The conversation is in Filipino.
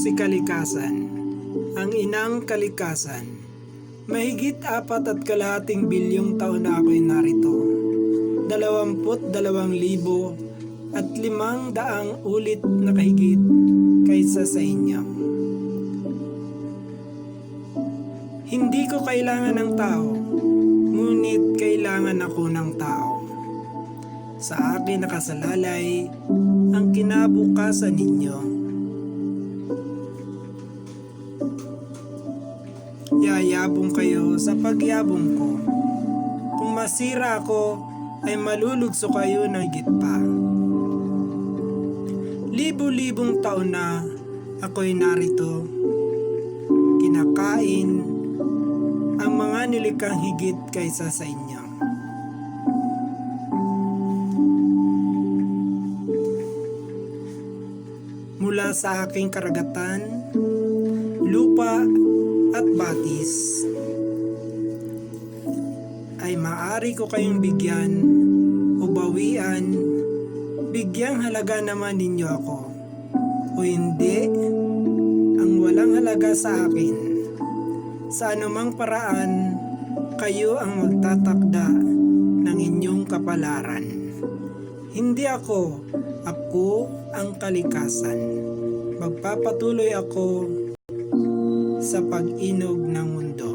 si kalikasan, ang inang kalikasan. Mahigit 4.5 bilyong taon na ako'y narito. 22,500 ulit na kahigit kaysa sa inyo. Hindi ko kailangan ng tao, ngunit kailangan ako ng tao. Sa akin nakasalalay ang kinabukasan ninyo. Yayabong kayo sa pagyabong ko. Kung masira ako, ay malulugso kayo ng higit pa. Libo-libong taon na ako'y narito. Kinakain ang mga nilikang higit kaysa sa inyo. Mula sa aking karagatan, lupa at batis, ay maaari ko kayong bigyan o bawian, bigyang halaga naman ninyo ako, o hindi, ang walang halaga sa akin. Sa anumang paraan, kayo ang magtatakda ng inyong kapalaran. Hindi ako ang kalikasan. Magpapatuloy ako sa pag-inog ng mundo.